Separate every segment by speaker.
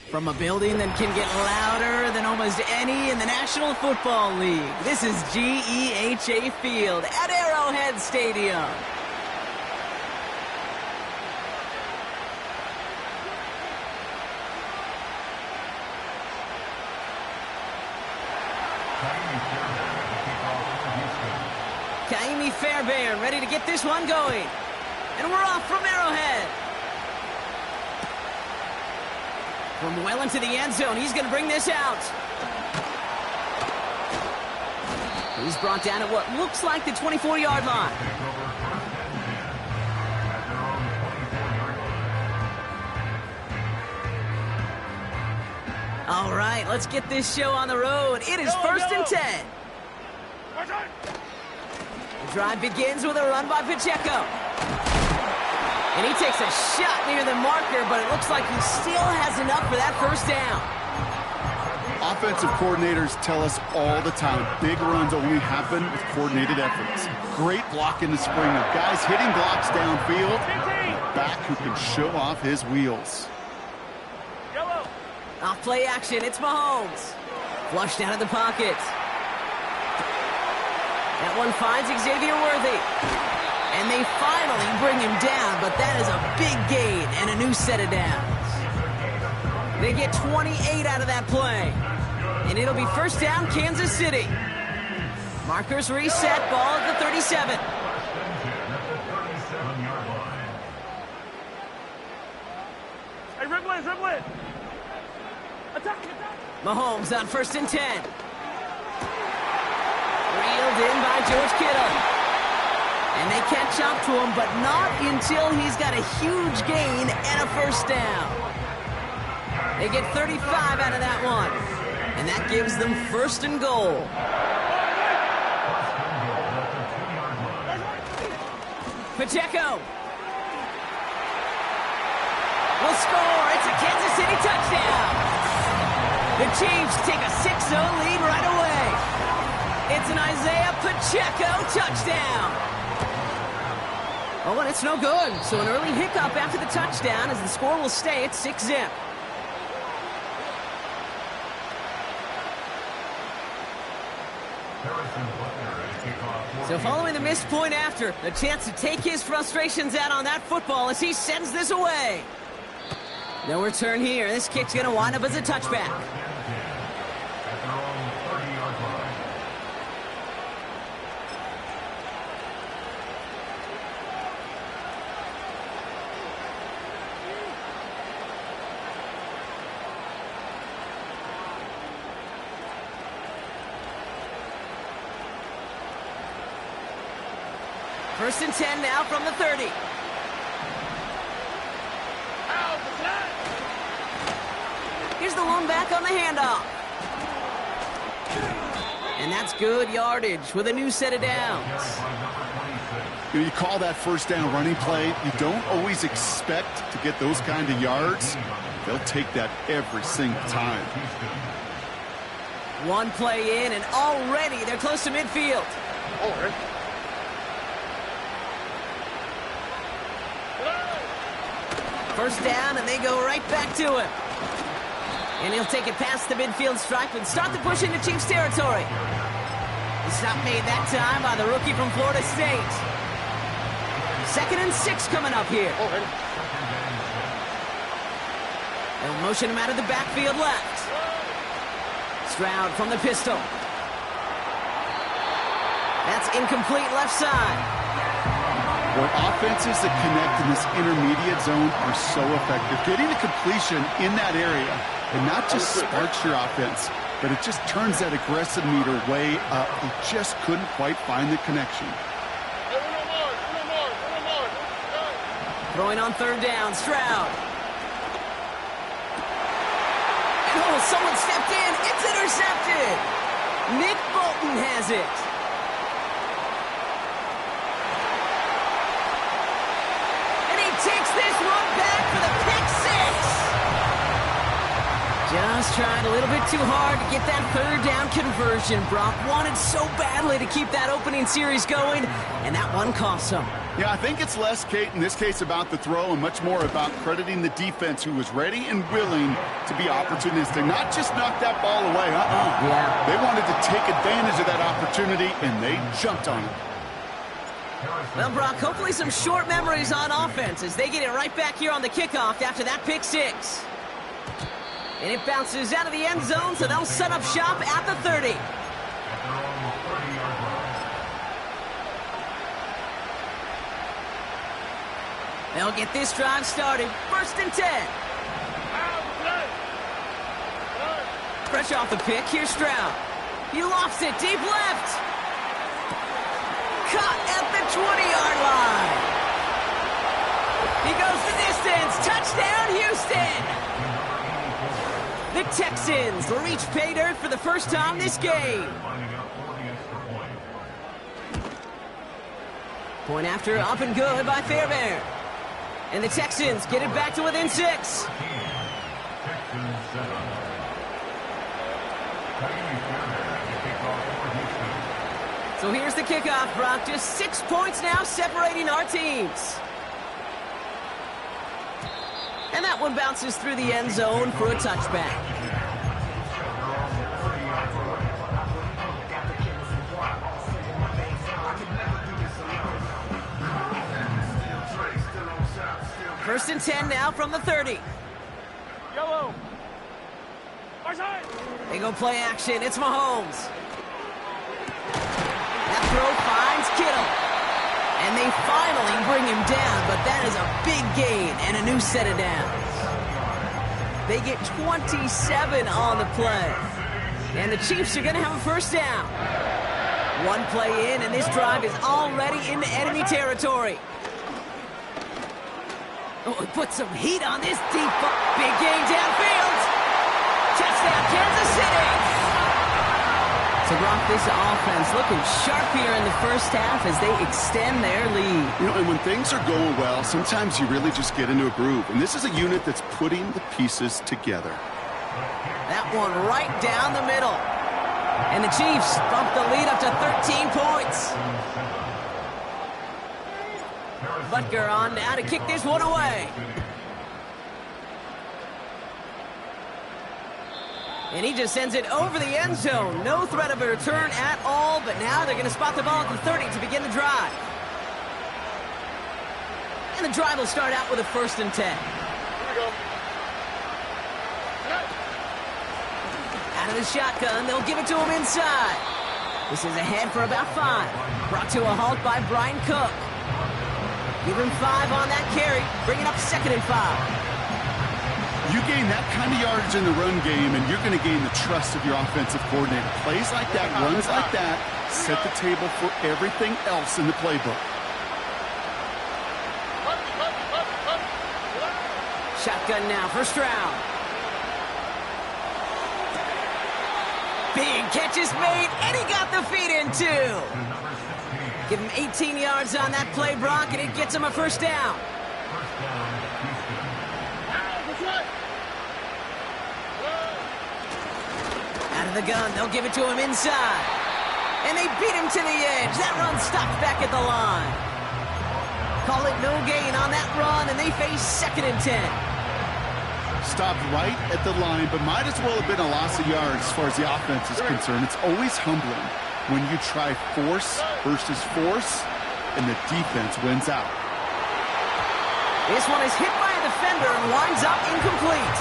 Speaker 1: From a building that can get louder than almost any in the National Football League, this is GEHA Field at Arrowhead Stadium. Kaimi Fairbairn ready to get this one going. And we're off from Arrowhead. From well into the end zone, he's going to bring this out. He's brought down at what looks like the 24-yard line. All right, let's get this show on the road. It is first and 10. The drive begins with a run by Pacheco. And he takes a shot near the marker, but it looks like he still has enough for that first down.
Speaker 2: Offensive coordinators tell us all the time, big runs only happen with coordinated efforts. Great block in the spring of guys hitting blocks downfield. Back who can show off his wheels.
Speaker 1: Off play action, it's Mahomes. Flushed out of the pocket. That one finds Xavier Worthy. And they finally bring him down, but that is a big gain and a new set of downs. They get 28 out of that play. And it'll be first down, Kansas City. Markers reset, ball at the 37.
Speaker 3: Hey, dribble it. Attack.
Speaker 1: Mahomes on first and 10. Reeled in by George Kittle. And they catch up to him, but not until he's got a huge gain and a first down. They get 35 out of that one. And that gives them first and goal. Pacheco will score. It's a Kansas City touchdown. The Chiefs take a 6-0 lead right away. It's an Isaiah Pacheco touchdown. Oh, and it's no good. So an early hiccup after the touchdown as the score will stay at 6-0. So following the missed point after, a chance to take his frustrations out on that football as he sends this away. No return here. This kick's going to wind up as a touchback. First and 10 now from the 30. Here's the lone back on the handoff. And that's good yardage with a new set of downs.
Speaker 2: You call that first down running play. You don't always expect to get those kind of yards. They'll take that every single time.
Speaker 1: One play in, and already they're close to midfield. First down, and they go right back to him. And he'll take it past the midfield stripe and start the push into Chiefs territory. The stop made that time by the rookie from Florida State. 2nd and 6 coming up here. They'll motion him out of the backfield left. Stroud from the pistol. That's incomplete left side.
Speaker 2: Well, offenses that connect in this intermediate zone are so effective. Getting the completion in that area, and not just sparks your offense, but it just turns that aggressive meter way up. They just couldn't quite find the connection.
Speaker 1: Throwing on third down, Stroud. And oh, someone stepped in. It's intercepted. Nick Bolton has it. And he takes this one back for the pick six. Just tried a little bit too hard to get that third down conversion. Brock wanted so badly to keep that opening series going, and that one cost him.
Speaker 2: Yeah, I think it's less, Kate, in this case about the throw and much more about crediting the defense who was ready and willing to be opportunistic, not just knock that ball away.
Speaker 1: Yeah.
Speaker 2: They wanted to take advantage of that opportunity, and they jumped on it.
Speaker 1: Well, Brock, hopefully some short memories on offense as they get it right back here on the kickoff after that pick six. And it bounces out of the end zone, so they'll set up shop at the 30. They'll get this drive started. 1st and 10. Fresh off the pick, here's Stroud. He lofts it deep left. Caught at the 20-yard line. He goes the distance. Touchdown, Houston. The Texans reach pay dirt for the first time this game. Point after up and good by Fairbairn. And the Texans get it back to within 6. So here's the kickoff, Brock. Just 6 points now separating our teams. And that one bounces through the end zone for a touchback. First and 10 now from the 30.
Speaker 3: Yellow. Our side.
Speaker 1: They go play action. It's Mahomes. That throw finds Kittle. And they finally bring him down, but that is a big gain and a new set of downs. They get 27 on the play. And the Chiefs are going to have a first down. One play in, and this drive is already into enemy territory. Oh, he put some heat on this deep ball. Big gain downfield. Touchdown, Kansas City. So, Brock, this offense looking sharp here in the first half as they extend their lead.
Speaker 2: You know, and when things are going well, sometimes you really just get into a groove. And this is a unit that's putting the pieces together.
Speaker 1: That one right down the middle. And the Chiefs bump the lead up to 13 points. Butker on now to kick this one away. And he just sends it over the end zone. No threat of a return at all, but now they're going to spot the ball at the 30 to begin the drive. And the drive will start out with a 1st and 10.
Speaker 3: Here we go.
Speaker 1: Out of the shotgun, they'll give it to him inside. This is ahead for about 5. Brought to a halt by Brian Cook. Give him 5 on that carry. Bring it up 2nd and 5.
Speaker 2: You gain that kind of yardage in the run game, and you're going to gain the trust of your offensive coordinator. Plays like that, runs like that, set the table for everything else in the playbook.
Speaker 1: Shotgun now for Stroud. Big catch is made, and he got the feet in too. Give him 18 yards on that play, Brock, and it gets him a first down. Out of the gun, they'll give it to him inside. And they beat him to the edge. That run stopped back at the line. Call it no gain on that run, and they face 2nd and 10.
Speaker 2: Stopped right at the line, but might as well have been a loss of yards as far as the offense is concerned. It's always humbling when you try force versus force, and the defense wins out.
Speaker 1: This one is hit by a defender and winds up incomplete.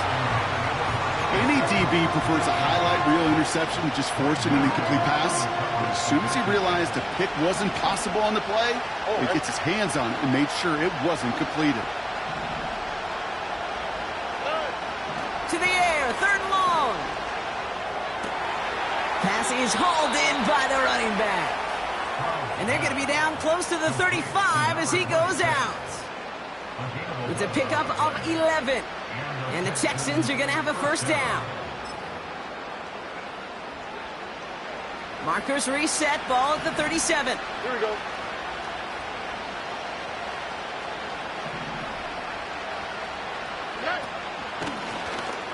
Speaker 2: Any DB prefers a highlight reel interception to just forcing an incomplete pass. But as soon as he realized a pick wasn't possible on the play, he gets his hands on it and made sure it wasn't completed.
Speaker 1: To the air, 3rd and long. Pass is hauled in by the running back. And they're going to be down close to the 35 as he goes out. It's a pickup of 11. And the Texans are going to have a first down. Markers reset, ball at the 37.
Speaker 3: Here we go.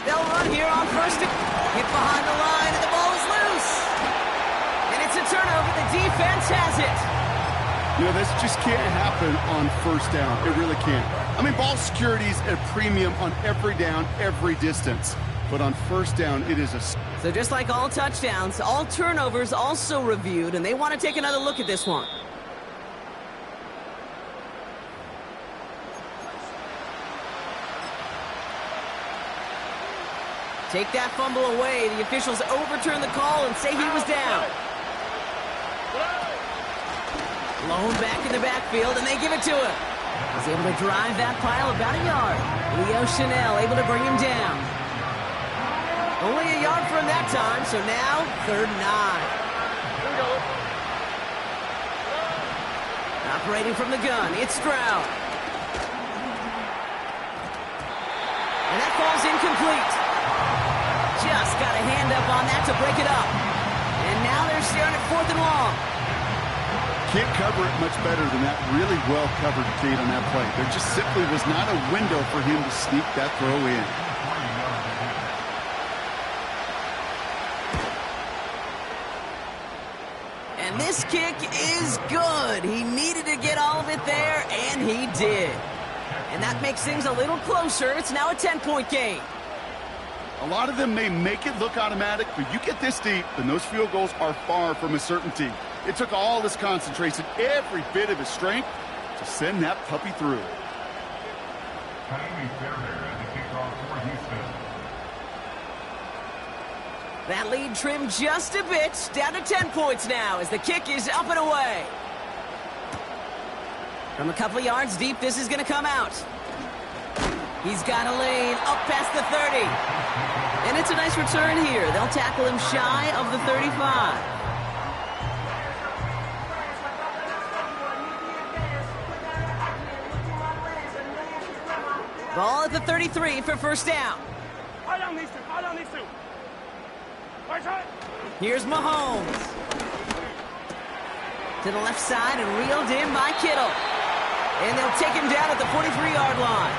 Speaker 1: They'll run here on first. Hit behind the line, and the ball is loose. And it's a turnover. The defense has it.
Speaker 2: You know, this just can't happen on first down. It really can't. I mean, ball security is at a premium on every down, every distance. But on first down, it is a...
Speaker 1: So just like all touchdowns, all turnovers also reviewed, and they want to take another look at this one. Take that fumble away. The officials overturn the call and say he was down. Blown back in the backfield, and they give it to him. He's able to drive that pile about a yard. Leo Chanel able to bring him down. Only a yard for him that time, so now 3rd and 9. Operating from the gun, it's Stroud. And that falls incomplete. Just got a hand up on that to break it up. And now they're staring at 4th and long.
Speaker 2: Can't cover it much better than that really well-covered Cade on that play. There just simply was not a window for him to sneak that throw in.
Speaker 1: And this kick is good. He needed to get all of it there, and he did. And that makes things a little closer. It's now a 10-point game.
Speaker 2: A lot of them may make it look automatic, but you get this deep, and those field goals are far from a certainty. It took all his concentration, every bit of his strength, to send that puppy through.
Speaker 1: That lead trimmed just a bit, down to 10 points now as the kick is up and away. From a couple of yards deep, this is going to come out. He's got a lane up past the 30. And it's a nice return here. They'll tackle him shy of the 35. Ball at the 33 for first down.
Speaker 3: Fire down these two. Fire down these two. Right side.
Speaker 1: Here's Mahomes. To the left side and reeled in by Kittle. And they'll take him down at the 43-yard line.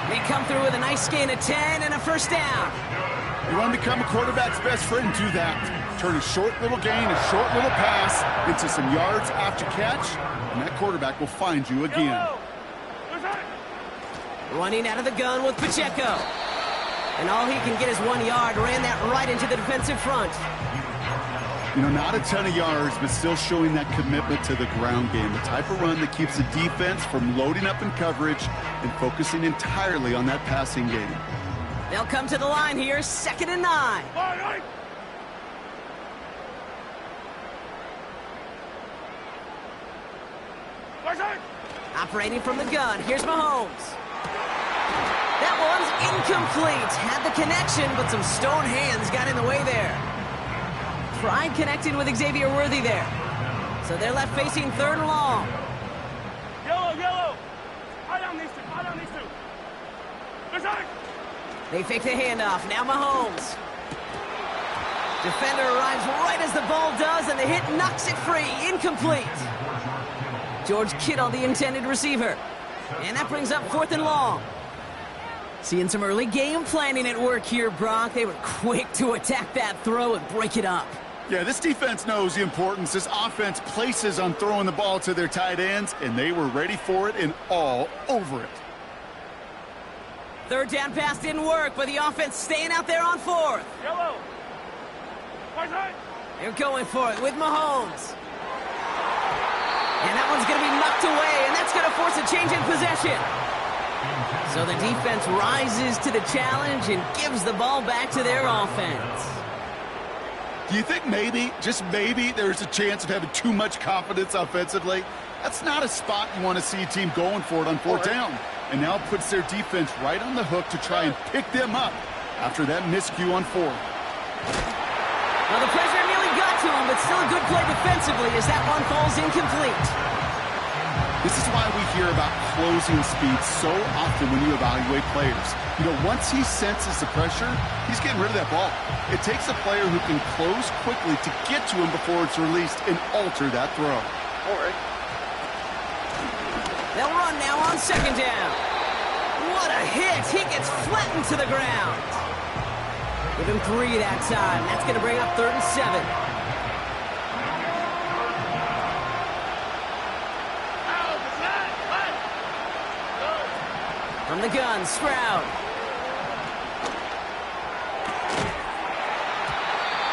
Speaker 1: They come through with a nice gain of 10 and a first down.
Speaker 2: You want to become a quarterback's best friend, do that. Turn a short little gain, a short little pass into some yards after catch, and that quarterback will find you again.
Speaker 1: Running out of the gun with Pacheco. And all he can get is 1 yard. Ran that right into the defensive front.
Speaker 2: You know, not a ton of yards, but still showing that commitment to the ground game. The type of run that keeps the defense from loading up in coverage and focusing entirely on that passing game.
Speaker 1: They'll come to the line here, 2nd and 9. Operating from the gun, here's Mahomes. That one's incomplete. Had the connection, but some stone hands got in the way there. Tried connecting with Xavier Worthy there. So they're left facing 3rd and long.
Speaker 3: Yellow. Fire down these two. Fire down these two. Good side.
Speaker 1: They fake the handoff. Now Mahomes. Defender arrives right as the ball does, and the hit knocks it free. Incomplete. George Kittle, the intended receiver. And that brings up 4th and long. Seeing some early game planning at work here, Brock. They were quick to attack that throw and break it up.
Speaker 2: Yeah, this defense knows the importance this offense places on throwing the ball to their tight ends, and they were ready for it and all over it.
Speaker 1: 3rd down pass didn't work, but the offense staying out there on 4th.
Speaker 3: Yellow. Right side.
Speaker 1: They're going for it with Mahomes. And that one's going to be knocked away, and that's going to force a change in possession. So the defense rises to the challenge and gives the ball back to their offense.
Speaker 2: Do you think maybe, just maybe, there's a chance of having too much confidence offensively? That's not a spot you want to see a team going for it on 4th down. And now it puts their defense right on the hook to try and pick them up after that miscue on 4th.
Speaker 1: Well, the pressure nearly got to him, but still a good play defensively as that one falls incomplete.
Speaker 2: This is why we hear about closing speed so often when you evaluate players. You know, once he senses the pressure, he's getting rid of that ball. It takes a player who can close quickly to get to him before it's released and alter that throw.
Speaker 3: All right.
Speaker 1: They'll run now on 2nd down. What a hit! He gets flattened to the ground. Give him 3 that time. That's going to bring up 3rd and 7. From the gun, Stroud.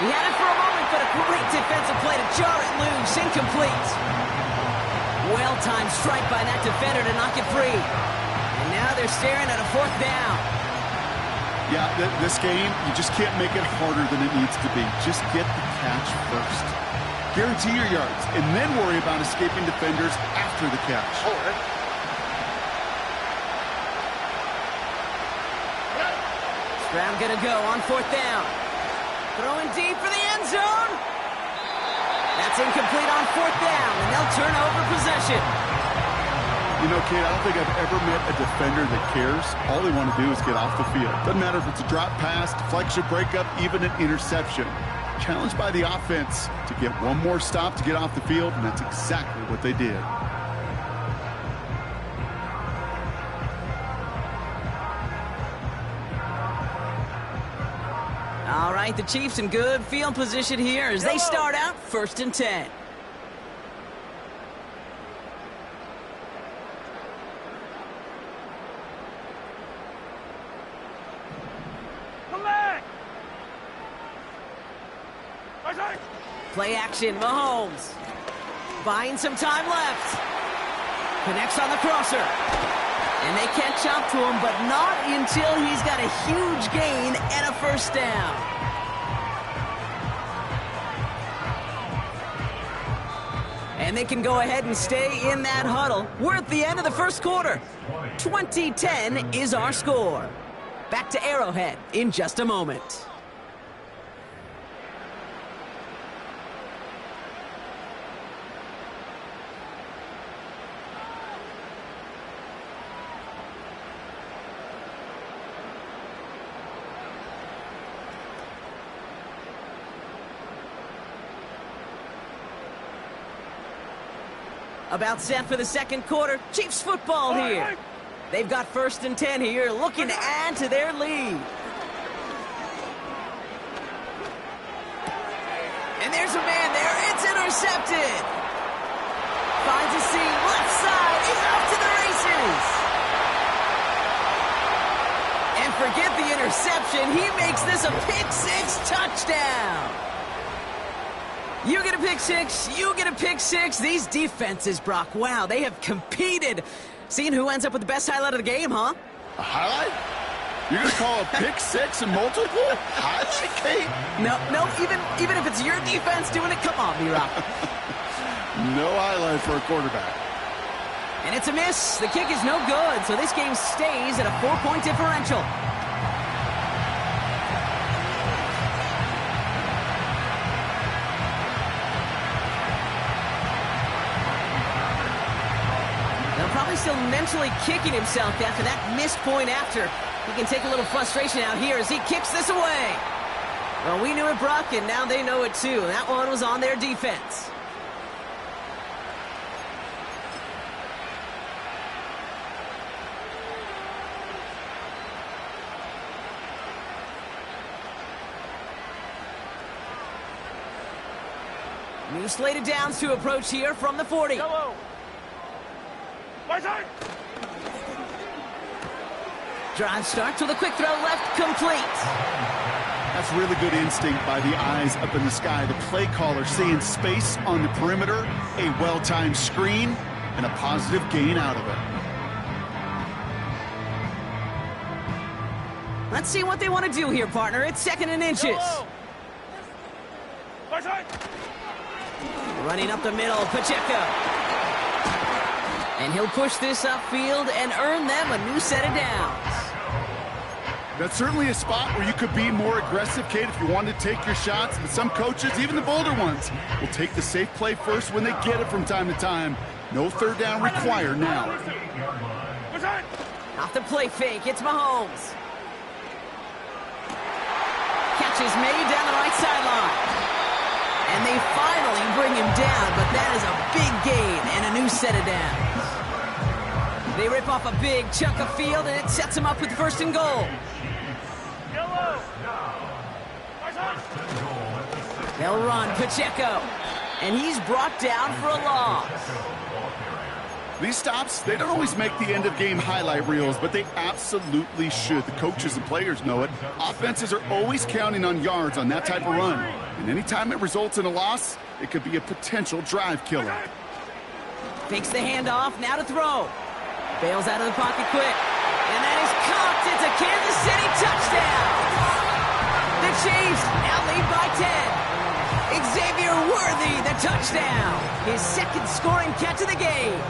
Speaker 1: He had it for a moment, but a great defensive play to jar it loose. Incomplete. Well-timed strike by that defender to knock it free. And now they're staring at a 4th down.
Speaker 2: Yeah, this game, you just can't make it harder than it needs to be. Just get the catch first. Guarantee your yards, and then worry about escaping defenders after the catch.
Speaker 1: Stroud gonna go on 4th down. Throwing deep for the end zone. That's incomplete on 4th down, and they'll turn over possession.
Speaker 2: You know, Kate, I don't think I've ever met a defender that cares. All they want to do is get off the field. Doesn't matter if it's a drop pass, deflection, breakup, even an interception. Challenged by the offense to get one more stop to get off the field, and that's exactly what they did.
Speaker 1: All right, the Chiefs in good field position here as they start out 1st and 10.
Speaker 3: Come back!
Speaker 1: Play action, Mahomes. Buying some time left. Connects on the crosser. And they catch up to him, but not until he's got a huge gain and a 1st down. And they can go ahead and stay in that huddle. We're at the end of the 1st quarter. 20-10 is our score. Back to Arrowhead in just a moment. About set for the 2nd quarter. Chiefs football here. They've got 1st and 10 here, looking to add to their lead. And there's a man there. It's intercepted. Finds a seam, left side. He's off to the races. And forget the interception. He makes this a pick-6 touchdown. You get a pick 6, you get a pick 6. These defenses, Brock, wow, they have competed. Seeing who ends up with the best highlight of the game, huh?
Speaker 2: A highlight? You're going to call a pick 6 and multiple? Highlight, Kate?
Speaker 1: No, even if it's your defense doing it, come on, B-Rock.
Speaker 2: No highlight for a quarterback.
Speaker 1: And it's a miss. The kick is no good, so this game stays at a 4-point differential. Probably still mentally kicking himself after that missed point after. He can take a little frustration out here as he kicks this away. Well, we knew it, Brock, and now they know it too. That one was on their defense. New slated downs to approach here from the 40.
Speaker 3: Yellow.
Speaker 1: Drive starts with a quick throw left, complete.
Speaker 2: That's really good instinct by the eyes up in the sky. The play caller seeing space on the perimeter, a well-timed screen, and a positive gain out of it.
Speaker 1: Let's see what they want to do here, partner. It's 2nd and inches. Running up the middle, Pacheco. And he'll push this upfield and earn them a new set of downs.
Speaker 2: That's certainly a spot where you could be more aggressive, Kate, if you wanted to take your shots. But some coaches, even the bolder ones, will take the safe play first when they get it from time to time. No 3rd down required now.
Speaker 1: Off the play fake, it's Mahomes. Catch is made down the right sideline. And they finally bring him down, but that is a big gain and a new set of downs. They rip off a big chunk of field, and it sets him up with 1st and goal.
Speaker 3: Yellow.
Speaker 1: They'll run Pacheco. And he's brought down for a loss.
Speaker 2: These stops, they don't always make the end-of-game highlight reels, but they absolutely should. The coaches and players know it. Offenses are always counting on yards on that type of run. And anytime it results in a loss, it could be a potential drive killer.
Speaker 1: Fakes the handoff, now to throw. Bails out of the pocket quick. And that is caught. It's a Kansas City touchdown. The Chiefs now lead by 10. Xavier Worthy, the touchdown. His second scoring catch of the game.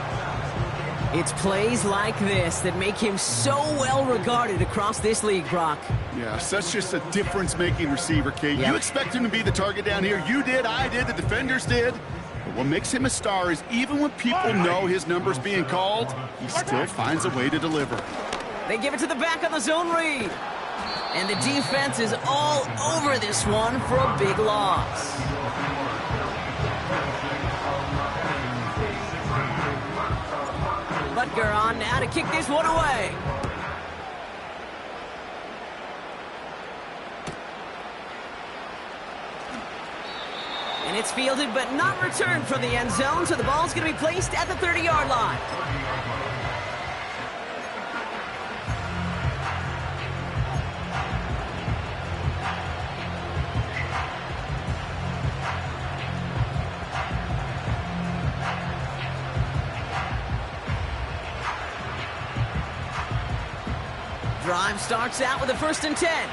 Speaker 1: It's plays like this that make him so well regarded across this league, Brock.
Speaker 2: Yeah, such just a difference-making receiver, Kate. You expect him to be the target down here. You did, I did, the defenders did. But what makes him a star is even when people know his number's being called, he still finds a way to deliver.
Speaker 1: They give it to the back on the zone read. And the defense is all over this one for a big loss. Butker on now to kick this one away. And it's fielded but not returned from the end zone, so the ball's going to be placed at the 30-yard line. Drive starts out with a 1st and 10.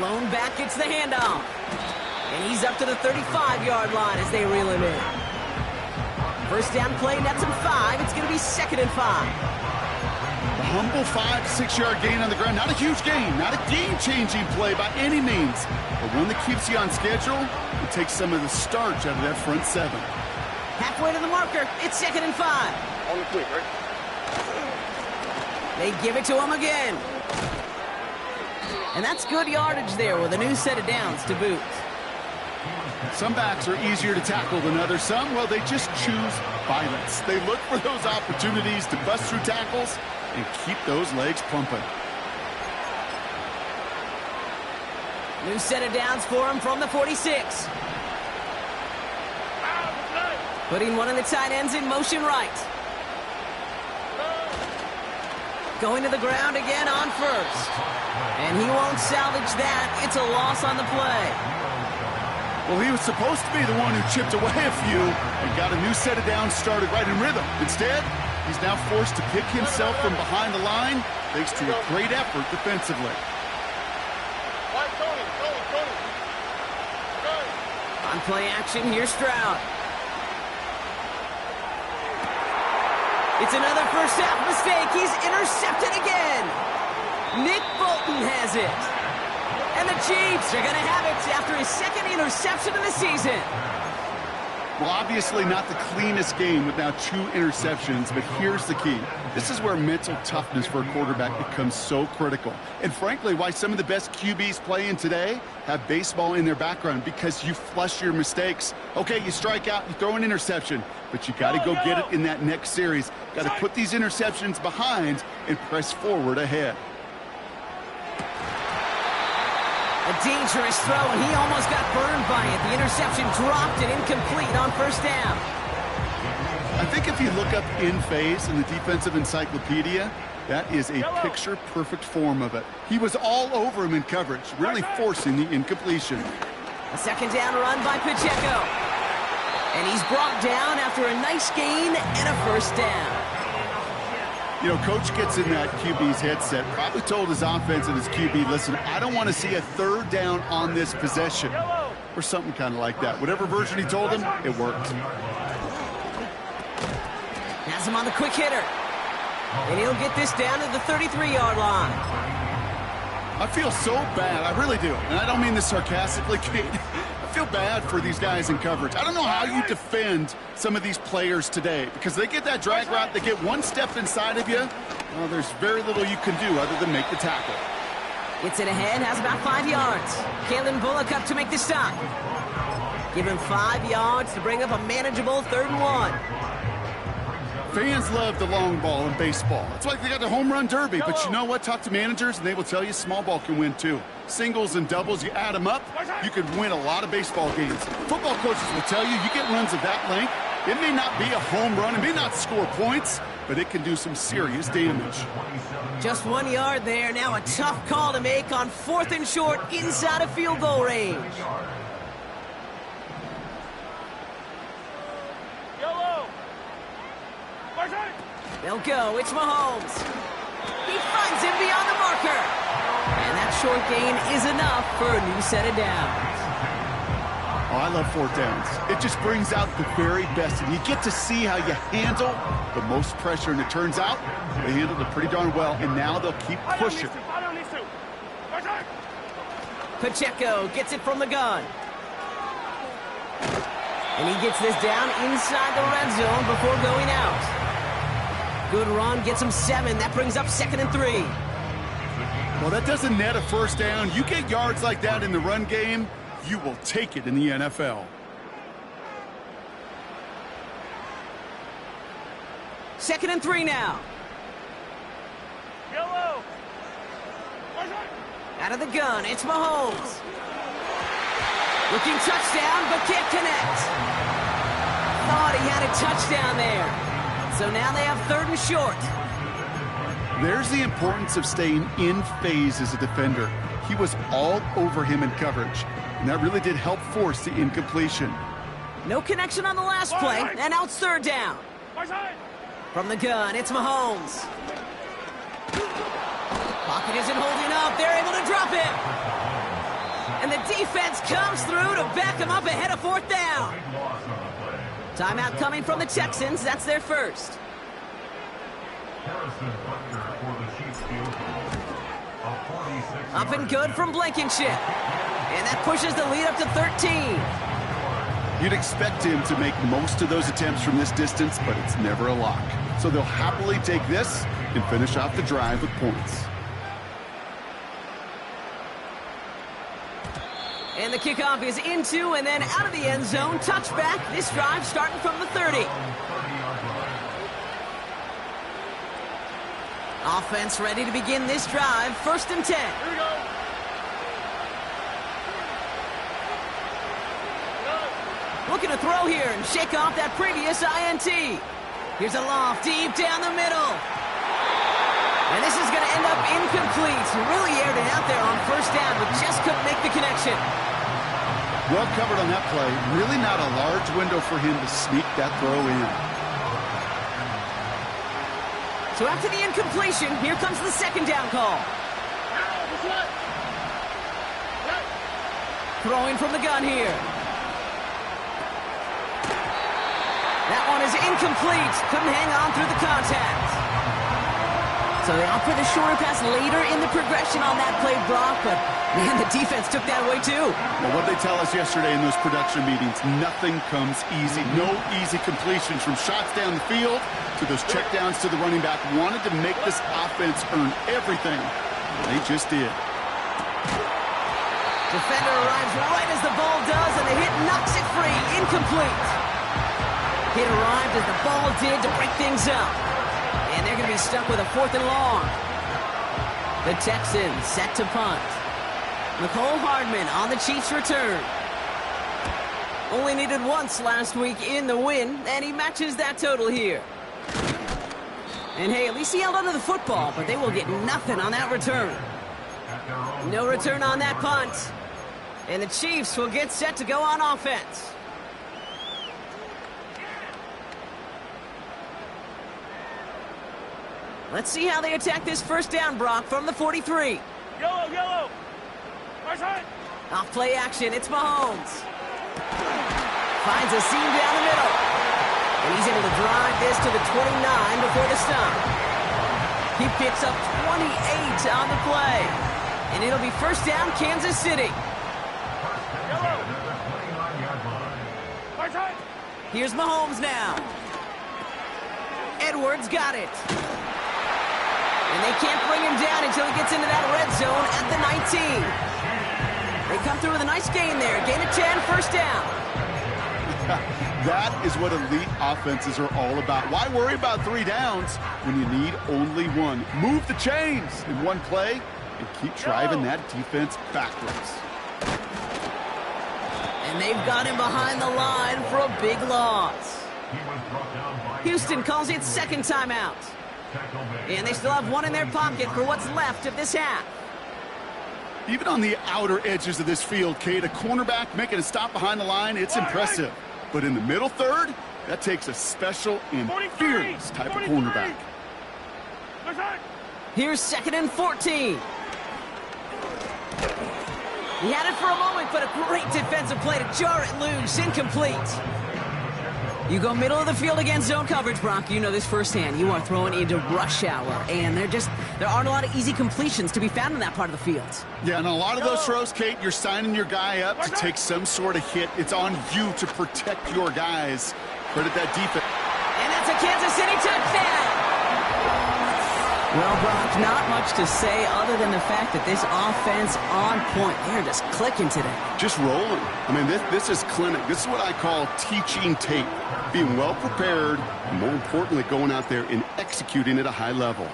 Speaker 1: Lone back gets the handoff. And he's up to the 35-yard line as they reel him in. First down play, nets him 5. It's going to be 2nd and 5.
Speaker 2: A humble 5 to 6 yard gain on the ground. Not a huge gain, not a game-changing play by any means, but one that keeps you on schedule and takes some of the starch out of that front 7.
Speaker 1: Halfway to the marker, it's 2nd and 5.
Speaker 3: On the quick, right?
Speaker 1: They give it to him again. And that's good yardage there with a new set of downs to boot.
Speaker 2: Some backs are easier to tackle than others. Some, well, they just choose violence. They look for those opportunities to bust through tackles and keep those legs pumping.
Speaker 1: New set of downs for him from the 46. Putting one of the tight ends in motion right. Going to the ground again on 1st. And he won't salvage that. It's a loss on the play.
Speaker 2: Well, he was supposed to be the one who chipped away a few and got a new set of downs started right in rhythm. Instead, he's now forced to pick himself from behind the line thanks to a great effort defensively.
Speaker 1: On play action, here's Stroud. It's another first half mistake. He's intercepted again. Nick Bolton has it. And the Chiefs are going to have it after his 2nd interception of the season.
Speaker 2: Well, obviously not the cleanest game with now 2 interceptions, but here's the key. This is where mental toughness for a quarterback becomes so critical. And frankly, why some of the best QBs playing today have baseball in their background, because you flush your mistakes. Okay, you strike out, you throw an interception, but you got to go get it in that next series. Got to put these interceptions behind and press forward ahead.
Speaker 1: A dangerous throw, and he almost got burned by it. The interception dropped and incomplete on 1st down.
Speaker 2: I think if you look up in phase in the defensive encyclopedia, that is a picture-perfect form of it. He was all over him in coverage, really forcing the incompletion.
Speaker 1: A 2nd down run by Pacheco. And he's brought down after a nice gain and a 1st down.
Speaker 2: You know, coach gets in that QB's headset, probably told his offense and his QB, listen, I don't want to see a 3rd down on this possession, or something kind of like that. Whatever version he told him, it worked.
Speaker 1: Has him on the quick hitter. And he'll get this down to the 33-yard line.
Speaker 2: I feel so bad, I really do. And I don't mean this sarcastically, Kate. I feel bad for these guys in coverage. I don't know how you defend some of these players today, because they get that drag route, they get one step inside of you. Well, there's very little you can do other than make the tackle.
Speaker 1: Gets it ahead, has about 5 yards. Kalen Bullock up to make the stop. Give him 5 yards to bring up a manageable 3rd and 1.
Speaker 2: Fans love the long ball in baseball. It's like they got the home run derby. But you know what? Talk to managers, and they will tell you small ball can win, too. Singles and doubles, you add them up, you could win a lot of baseball games. Football coaches will tell you, you get runs of that length, it may not be a home run, it may not score points, but it can do some serious damage.
Speaker 1: Just 1 yard there. Now a tough call to make on 4th and short inside of field goal range.
Speaker 3: Yellow.
Speaker 1: They'll go. It's Mahomes. He finds him beyond the marker. And that short gain is enough for a new set of downs.
Speaker 2: Oh, I love 4th downs. It just brings out the very best, and you get to see how you handle the most pressure, and it turns out they handled it pretty darn well, and now they'll keep pushing.
Speaker 1: Pacheco gets it from the gun. And he gets this down inside the red zone before going out. Good run, gets him 7. That brings up 2nd and 3.
Speaker 2: Well, that doesn't net a first down. You get yards like that in the run game, you will take it in the NFL.
Speaker 1: Second and 3 now.
Speaker 3: Yellow.
Speaker 1: Out of the gun, it's Mahomes. Looking touchdown, but can't connect. Thought he had a touchdown there. So now they have 3rd and short.
Speaker 2: There's the importance of staying in phase as a defender. He was all over him in coverage, and that really did help force the incompletion.
Speaker 1: No connection on the last play, and now it's 3rd down. From the gun, it's Mahomes. Pocket isn't holding up. They're able to drop him. And the defense comes through to back him up ahead of 4th down. Timeout coming from the Texans. That's their first. Up and good from Blankenship. And that pushes the lead up to 13.
Speaker 2: You'd expect him to make most of those attempts from this distance, but it's never a lock. So they'll happily take this and finish off the drive with points.
Speaker 1: And the kickoff is into and then out of the end zone. Touchback. This drive starting from the 30. Offense ready to begin this drive. 1st and 10.
Speaker 3: Here we go.
Speaker 1: Looking to throw here and shake off that previous INT. Here's a loft deep down the middle. And this is going to end up incomplete. Really aired it out there on 1st down, but just couldn't make the connection.
Speaker 2: Well covered on that play. Really not a large window for him to sneak that throw in.
Speaker 1: So after the incompletion, here comes the 2nd down call. Throwing from the gun here. That one is incomplete. Couldn't hang on through the contact. So they opt for the shorter pass later in the progression on that play, Brock, but man, the defense took that away too.
Speaker 2: Well, what they tell us yesterday in those production meetings, nothing comes easy. No easy completions from shots down the field to those checkdowns to the running back. Wanted to make this offense earn everything. They just did.
Speaker 1: Defender arrives right as the ball does, and the hit knocks it free. Incomplete. Hit arrived as the ball did to break things up. And they're going to be stuck with a 4th and long. The Texans set to punt. Mecole Hardman on the Chiefs' return. Only needed once last week in the win, and he matches that total here. And hey, at least he held onto the football, but they will get nothing on that return. No return on that punt. And the Chiefs will get set to go on offense. Let's see how they attack this 1st down, Brock, from the 43.
Speaker 3: Yellow, yellow. Right side.
Speaker 1: Off play action, it's Mahomes. Finds a seam down the middle. And he's able to drive this to the 29 before the stop. He picks up 28 on the play. And it'll be 1st down, Kansas City.
Speaker 3: Yellow. Right side.
Speaker 1: Here's Mahomes now. Edwards got it. And they can't bring him down until he gets into that red zone at the 19. They come through with a nice gain there. Gain of 10, 1st down.
Speaker 2: That is what elite offenses are all about. Why worry about 3 downs when you need only 1? Move the chains in one play and keep driving that defense backwards.
Speaker 1: And they've got him behind the line for a big loss. Houston calls it second timeout. And they still have 1 in their pocket for what's left of this half.
Speaker 2: Even on the outer edges of this field, Kate, a cornerback making a stop behind the line, it's impressive. But in the middle third, that takes a special and fearless type of cornerback.
Speaker 1: Here's 2nd and 14. He had it for a moment, but a great defensive play to jar it loose. Incomplete. You go middle of the field against zone coverage, Brock. You know this firsthand. You are throwing into rush hour, and there aren't a lot of easy completions to be found in that part of the field.
Speaker 2: Yeah, and a lot of those throws, Kate, you're signing your guy up to take some sort of hit. It's on you to protect your guys. Credit that defense.
Speaker 1: And that's a Kansas City touchdown. Well, Brock, not much to say other than the fact that this offense on point. They're just clicking today.
Speaker 2: Just rolling. I mean, this is clinic. This is what I call teaching tape. Being well prepared, and more importantly, going out there and executing at a high level.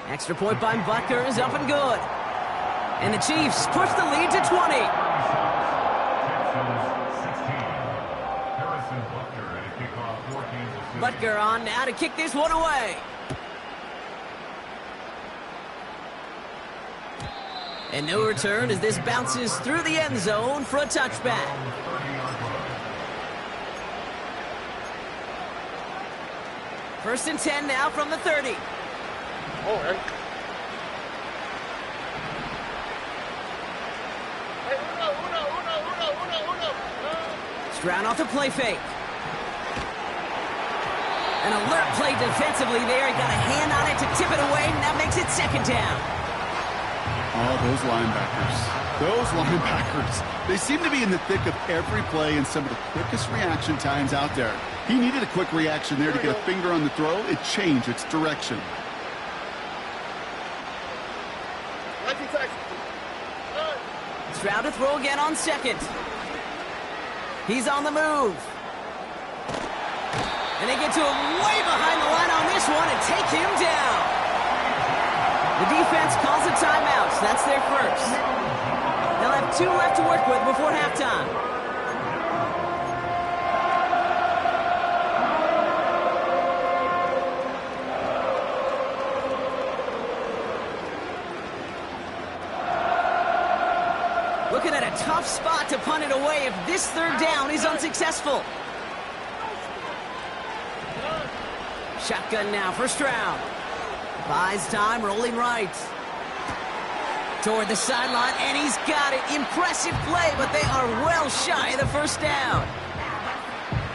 Speaker 1: Extra point by Butker is up and good. And the Chiefs push the lead to 20. Butker on now to kick this one away. And no return as this bounces through the end zone for a touchback. First and 10 now from the 30. Stroud off the play fake. An alert play defensively there. He got a hand on it to tip it away, and that makes it 2nd down.
Speaker 2: Oh, those linebackers. They seem to be in the thick of every play and some of the quickest reaction times out there. He needed a quick reaction there to get a finger on the throw. It changed its direction.
Speaker 1: Stroud to throw again on 2nd. He's on the move. And they get to him way behind the line on this one and take him down. The defense calls a timeout. That's their first. They'll have 2 left to work with before halftime. Looking at a tough spot to punt it away if this 3rd down is unsuccessful. Shotgun now for Stroud. Buys time, rolling right. Toward the sideline, and he's got it. Impressive play, but they are well shy of the 1st down.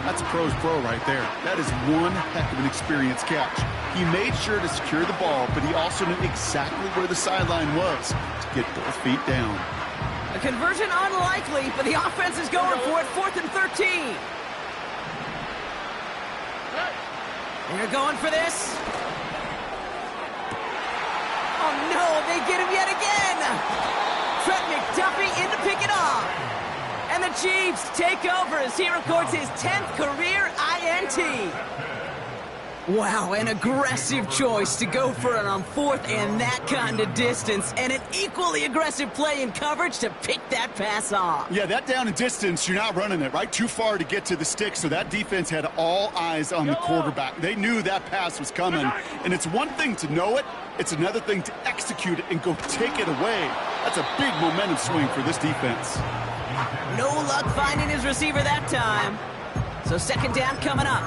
Speaker 2: That's a pro's pro right there. That is one heck of an experienced catch. He made sure to secure the ball, but he also knew exactly where the sideline was to get both feet down.
Speaker 1: A conversion unlikely, but the offense is going for it. 4th and 13. They're going for this. Oh, no, they get him yet again. Trent McDuffie in to pick it off. And the Chiefs take over as he records his 10th career INT. Wow, an aggressive choice to go for it on 4th and that kind of distance. And an equally aggressive play in coverage to pick that pass off.
Speaker 2: Yeah, that down and distance, you're not running it, right? Too far to get to the stick, so that defense had all eyes on the quarterback. They knew that pass was coming. And it's one thing to know it, it's another thing to execute it and go take it away. That's a big momentum swing for this defense.
Speaker 1: No luck finding his receiver that time. So 2nd down coming up.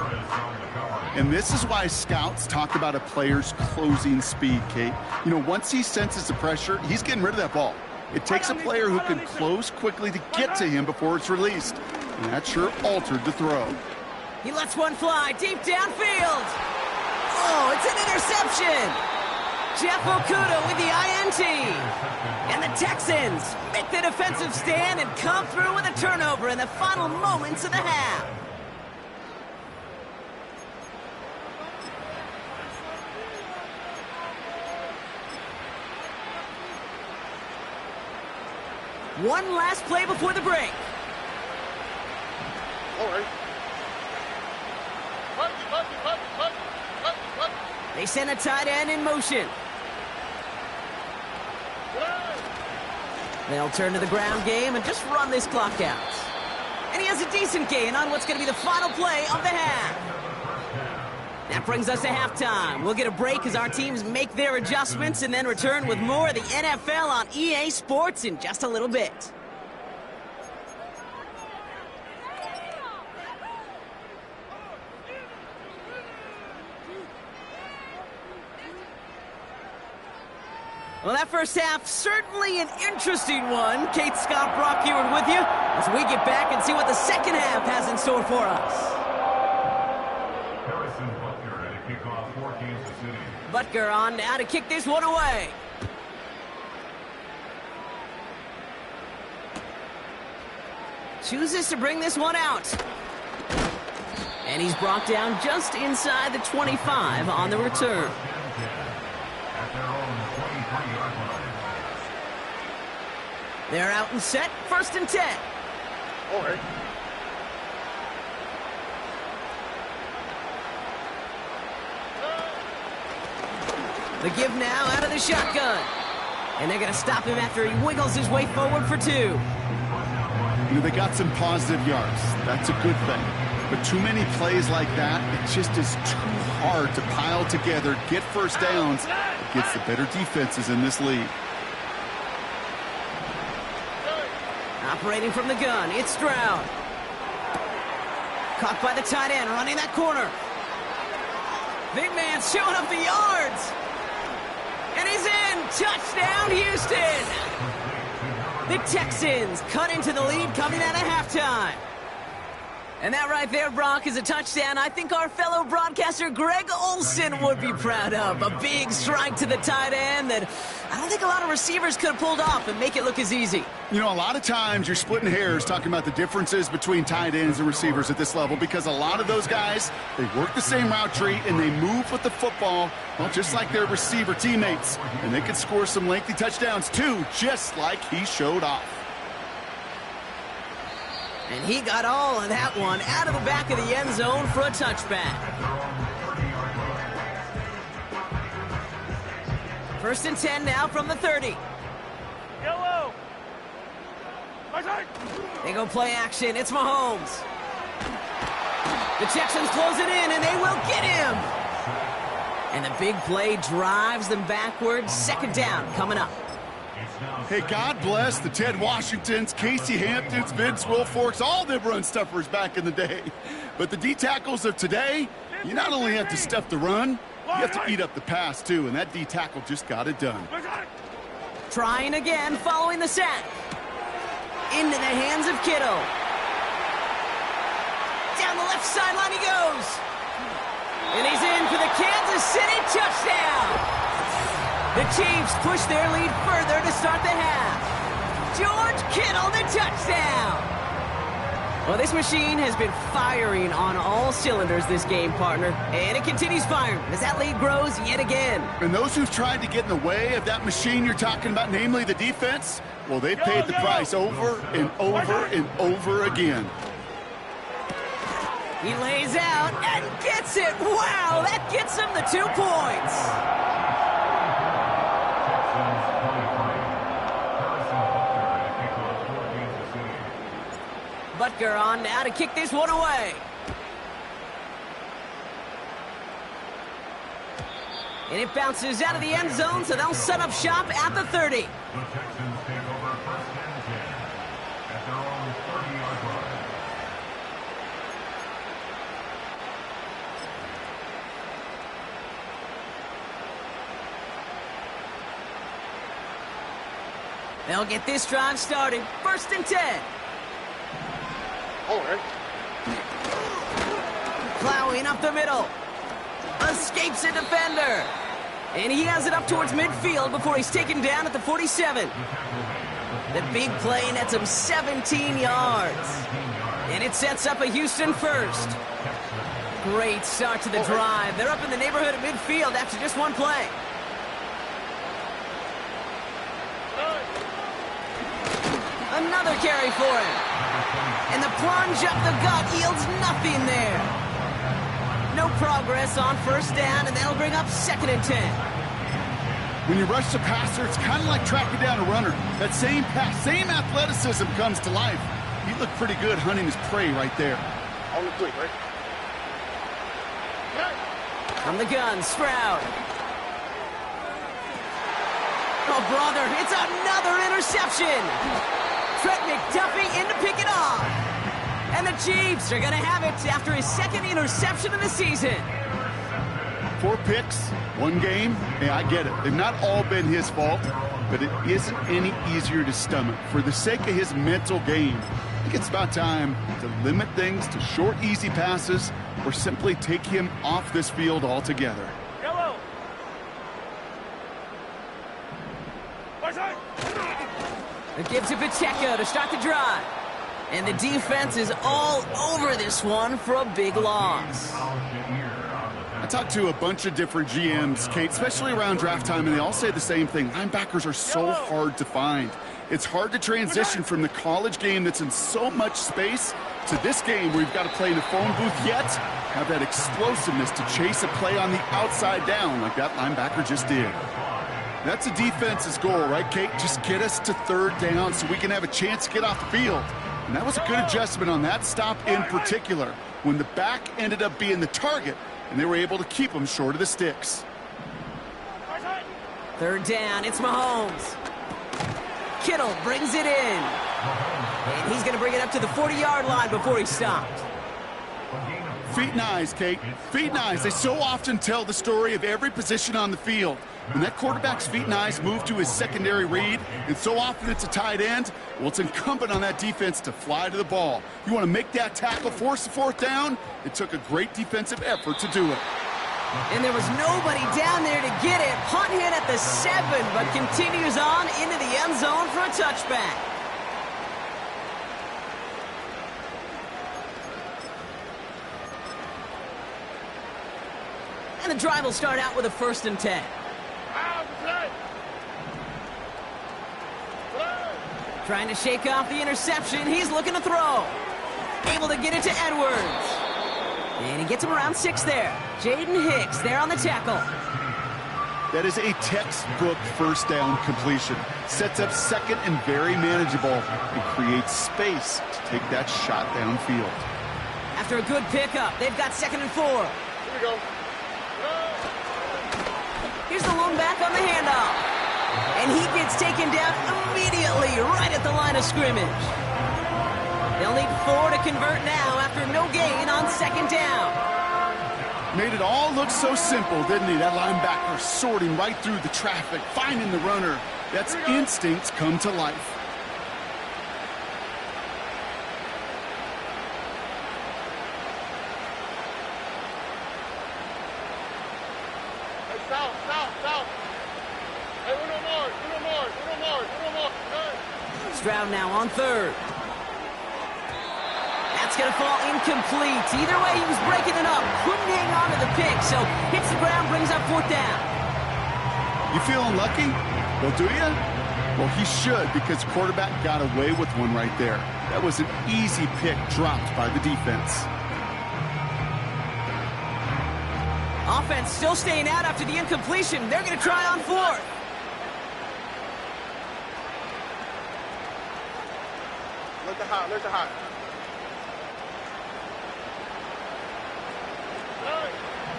Speaker 2: And this is why scouts talk about a player's closing speed, Kate. You know, once he senses the pressure, he's getting rid of that ball. It takes a player who can close quickly to get to him before it's released. And that sure altered the throw.
Speaker 1: He lets one fly deep downfield. Oh, it's an interception. Jeff Okudah with the INT. And the Texans make the defensive stand and come through with a turnover in the final moments of the half. One last play before the break. They send a tight end in motion. They'll turn to the ground game and just run this clock out. And he has a decent gain on what's going to be the final play of the half. That brings us to halftime. We'll get a break as our teams make their adjustments and then return with more of the NFL on EA Sports in just a little bit. Well, that first half, certainly an interesting one. Kate Scott, Brock Heward with you as we get back and see what the second half has in store for us.
Speaker 4: Harrison Butker at a kickoff for Kansas City.
Speaker 1: Butker on now to kick this one away. Chooses to bring this one out. And he's brought down just inside the 25 on the return.
Speaker 4: At their own 23-yard line.
Speaker 1: They're out and set, 1st and 10. The give now out of the shotgun. And they're going to stop him after he wiggles his way forward for 2.
Speaker 2: You know, they got some positive yards. That's a good thing. But too many plays like that, it just is too hard to pile together, get first downs against the better defenses in this league.
Speaker 1: Operating from the gun, it's Stroud. Caught by the tight end, running that corner. Big man showing up the yards. And he's in. Touchdown, Houston. The Texans cut into the lead coming out of halftime. And that right there, Brock, is a touchdown I think our fellow broadcaster Greg Olsen would be proud of. A big strike to the tight end that I don't think a lot of receivers could have pulled off and make it look as easy.
Speaker 2: You know, a lot of times you're splitting hairs talking about the differences between tight ends and receivers at this level because a lot of those guys, they work the same route tree and they move with the football, well, just like their receiver teammates. And they can score some lengthy touchdowns too, just like he showed off.
Speaker 1: And he got all of that one out of the back of the end zone for a touchback. 1st and 10 now from the 30.
Speaker 3: Yellow.
Speaker 1: They go play action. It's Mahomes. The Texans close it in, and they will get him. And the big play drives them backwards. 2nd down coming up.
Speaker 2: Hey, God bless the Ted Washingtons, Casey Hamptons, Vince Wilforks, all them run stuffers back in the day. But the D-tackles of today, you not only have to stuff the run, you have to eat up the pass, too, and that D-tackle just got it done.
Speaker 1: Trying again following the sack. Into the hands of Kittle. Down the left sideline he goes. And he's in for the Kansas City touchdown. The Chiefs push their lead further to start the half. George Kittle, the touchdown. Well, this machine has been firing on all cylinders this game, partner. And it continues firing as that lead grows yet again.
Speaker 2: And those who've tried to get in the way of that machine you're talking about, namely the defense, well, they've paid the price over and over and over again.
Speaker 1: He lays out and gets it. Wow, that gets him the 2 points. Butker on now to kick this one away. And it bounces out of the end zone, so they'll set up shop at the 30.
Speaker 4: The Texans take over 1st and 10 at their own 30-yard line.
Speaker 1: They'll get this drive started. 1st and 10. Plowing up the middle. Escapes a defender. And he has it up towards midfield before he's taken down at the 47. The big play nets him 17 yards. And it sets up a Houston first. Great start to the drive. They're up in the neighborhood of midfield after just one play. another carry for him. And the plunge up the gut yields nothing there. No progress on first down, and that'll bring up 2nd and 10.
Speaker 2: When you rush the passer, it's kind of like tracking down a runner. That same pass, same athleticism comes to life. He looked pretty good hunting his prey right there.
Speaker 3: On the quick, right?
Speaker 1: From the gun, Stroud. Oh, brother, it's another interception. Trent McDuffie in to pick it off. And the Chiefs are going to have it after his 2nd interception of the season.
Speaker 2: 4 picks, 1 game. Hey, I get it. They've not all been his fault, but it isn't any easier to stomach. For the sake of his mental game, I think it's about time to limit things to short, easy passes or simply take him off this field altogether.
Speaker 3: Yellow.
Speaker 1: It gives to Pacheco to start the drive. And the defense is all over this one for a big loss.
Speaker 2: I talked to a bunch of different GMs, Kate, especially around draft time, and they all say the same thing. Linebackers are so hard to find. It's hard to transition from the college game that's in so much space to this game where you've got to play in a phone booth, yet have that explosiveness to chase a play on the outside down like that linebacker just did. That's a defense's goal, right, Kate? Just get us to 3rd down so we can have a chance to get off the field. And that was a good adjustment on that stop in particular, when the back ended up being the target, and they were able to keep him short of the sticks.
Speaker 1: 3rd down, it's Mahomes. Kittle brings it in. And he's going to bring it up to the 40-yard line before he stopped.
Speaker 2: Feet and eyes, Kate. Feet and eyes. They so often tell the story of every position on the field. When that quarterback's feet and eyes move to his secondary read, and so often it's a tight end, well, it's incumbent on that defense to fly to the ball. You want to make that tackle, force the 4th down? It took a great defensive effort to do it.
Speaker 1: And there was nobody down there to get it. Punt hit at the 7, but continues on into the end zone for a touchback. And the drive will start out with a 1st and 10. Trying to shake off the interception. He's looking to throw. Able to get it to Edwards. And he gets him around 6 there. Jaden Hicks there on the tackle.
Speaker 2: That is a textbook 1st down completion. Sets up 2nd and very manageable and creates space to take that shot downfield.
Speaker 1: After a good pickup, they've got 2nd and 4.
Speaker 3: Here we go.
Speaker 1: Here's the lone back on the handoff. And he gets taken down immediately right at the line of scrimmage. They'll need 4 to convert now after no gain on 2nd down.
Speaker 2: Made it all look so simple, didn't he? That linebacker sorting right through the traffic, finding the runner. That's instincts come to life.
Speaker 3: South. Hey, uno more.
Speaker 1: Stroud now on 3rd. That's going to fall incomplete. Either way, he was breaking it up. Couldn't hang on to the pick, so hits the ground, brings up 4th down.
Speaker 2: You feeling lucky? Well, do you? Well, he should, because quarterback got away with one right there. That was an easy pick dropped by the defense.
Speaker 1: Offense still staying out after the incompletion. They're going to try on 4th.
Speaker 3: Let the hot.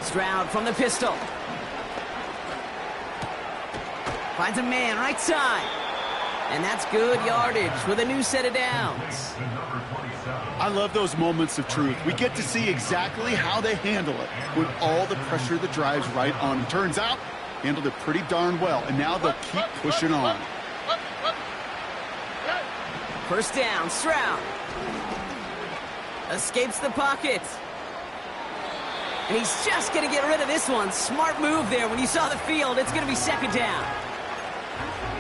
Speaker 1: Stroud from the pistol. Finds a man right side. And that's good yardage with a new set of downs.
Speaker 2: I love those moments of truth. We get to see exactly how they handle it when all the pressure that drives right on them. Turns out, handled it pretty darn well, and now they'll keep pushing on.
Speaker 1: 1st down, Stroud. Escapes the pocket. And he's just going to get rid of this one. Smart move there. When you saw the field, it's going to be 2nd down.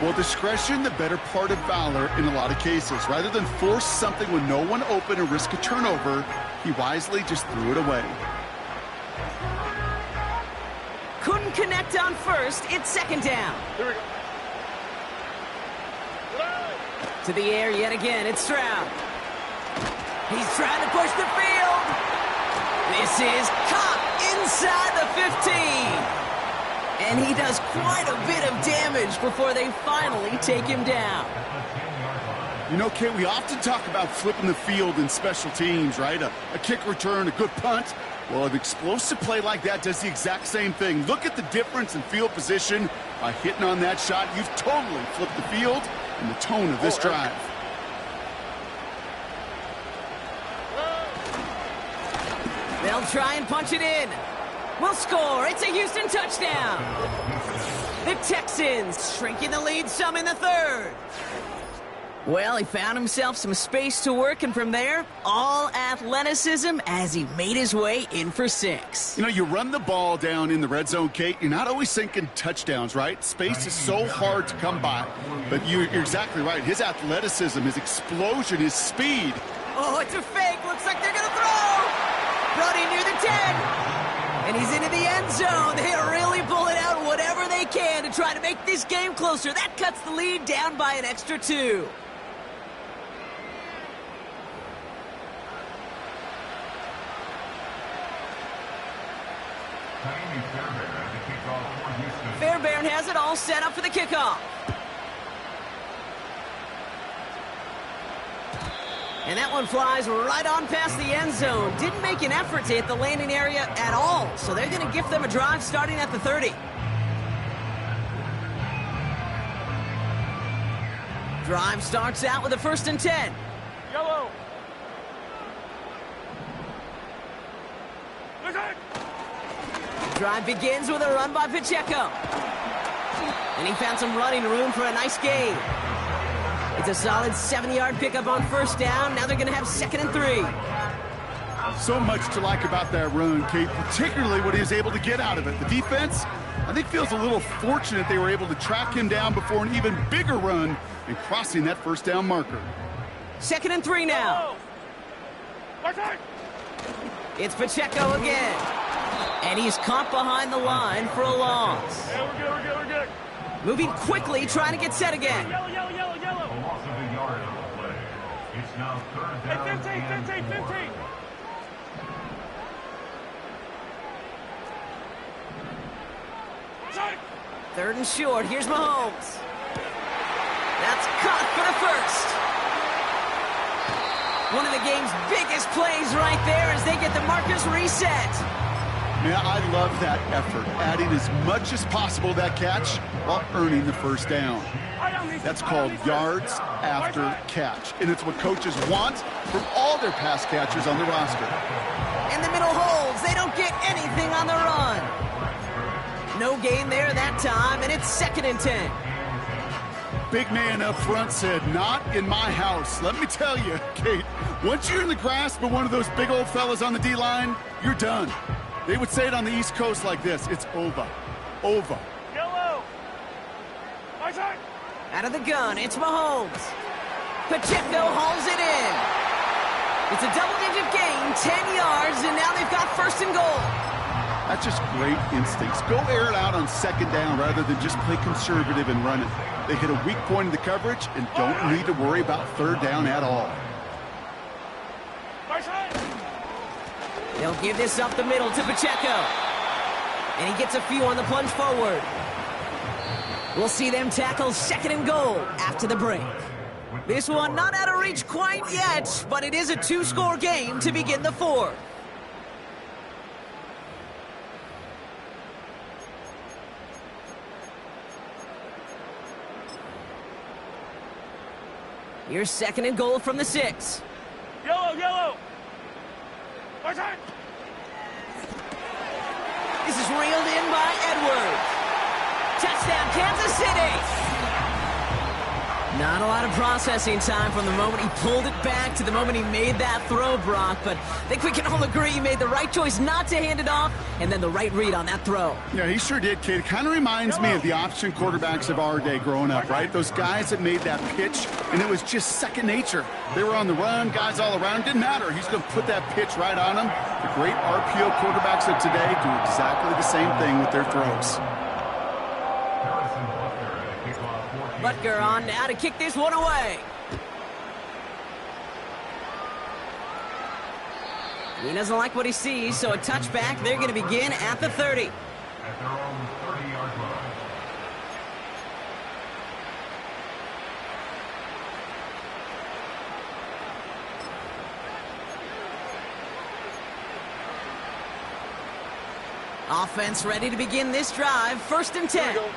Speaker 2: Well, discretion, the better part of valor in a lot of cases. Rather than force something with no one open and risk a turnover, he wisely just threw it away.
Speaker 1: Couldn't connect on 1st. It's 2nd down.
Speaker 3: Here we go.
Speaker 1: To the air yet again, it's Stroud. He's trying to push the field. This is caught inside the 15. And he does quite a bit of damage before they finally take him down.
Speaker 2: You know, Kate, we often talk about flipping the field in special teams, right? A kick return, a good punt. Well, an explosive play like that does the exact same thing. Look at the difference in field position. By hitting on that shot, you've totally flipped the field and the tone of this drive.
Speaker 1: They'll try and punch it in. We'll score. It's a Houston touchdown. The Texans shrinking the lead some in the third. Well, he found himself some space to work, and from there, all athleticism as he made his way in for 6.
Speaker 2: You know, you run the ball down in the red zone, Kate, you're not always thinking touchdowns, right? Space is so hard to come by. But you're exactly right. His athleticism, his explosion, his speed.
Speaker 1: Oh, it's a fake. Looks like they're going to throw. Brody near the 10. And he's into the end zone. They are really pulling out whatever they can to try to make this game closer. That cuts the lead down by an extra 2. Fairbairn has it all set up for the kickoff. And that one flies right on past the end zone. Didn't make an effort to hit the landing area at all. So they're going to gift them a drive starting at the 30. Drive starts out with a 1st and 10.
Speaker 3: Yellow.
Speaker 1: Drive begins with a run by Pacheco. And he found some running room for a nice gain. It's a solid 7-yard pickup on 1st down. Now they're going to have 2nd and 3.
Speaker 2: So much to like about that run, Kate, particularly what he was able to get out of it. The defense, I think, feels a little fortunate they were able to track him down before an even bigger run and crossing that 1st down marker.
Speaker 1: 2nd and 3 now. It's Pacheco again. And he's caught behind the line for a loss.
Speaker 3: Yeah, we're good.
Speaker 1: Moving quickly, trying to get set again.
Speaker 3: Yellow.
Speaker 4: A loss of a yard on the play. It's now 3rd down.
Speaker 3: Hey, 15.
Speaker 1: 3rd and short. Here's Mahomes. That's caught for the 1st. One of the game's biggest plays right there as they get the markers reset.
Speaker 2: Man, I love that effort, adding as much as possible to that catch while earning the 1st down. That's called yards after catch, and it's what coaches want from all their pass catchers on the roster.
Speaker 1: And the middle holds. They don't get anything on the run. No gain there that time, and it's 2nd and 10.
Speaker 2: Big man up front said, "Not in my house." Let me tell you, Kate, once you're in the grasp of one of those big old fellas on the D-line, you're done. They would say it on the East Coast like this: it's over. Over.
Speaker 3: Yellow.
Speaker 1: Out of the gun, it's Mahomes. Pacheco hauls it in. It's a double-digit gain, 10 yards, and now they've got 1st and goal.
Speaker 2: That's just great instincts. Go air it out on 2nd down rather than just play conservative and run it. They hit a weak point in the coverage and don't need to worry about 3rd down at all.
Speaker 1: They'll give this up the middle to Pacheco. And he gets a few on the plunge forward. We'll see them tackle 2nd and goal after the break. This one not out of reach quite yet, but it is a 2-score game to begin the 4th. Here's 2nd and goal from the 6.
Speaker 3: Yellow.
Speaker 1: This is reeled in by Edwards. Touchdown, Kansas City. Not a lot of processing time from the moment he pulled it back to the moment he made that throw, Brock, but I think we can all agree he made the right choice not to hand it off and then the right read on that throw.
Speaker 2: Yeah, he sure did, Kate. It kind of reminds me of the option quarterbacks of our day growing up, right? Those guys that made that pitch, and it was just second nature. They were on the run, guys all around. Didn't matter. He's going to put that pitch right on them. The great RPO quarterbacks of today do exactly the same thing with their throws.
Speaker 1: Butker on now to kick this one away. He doesn't like what he sees, so a touchback. They're going to begin at the 30.
Speaker 4: At their own 30-yard line.
Speaker 1: Offense ready to begin this drive. 1st and 10.
Speaker 3: 11.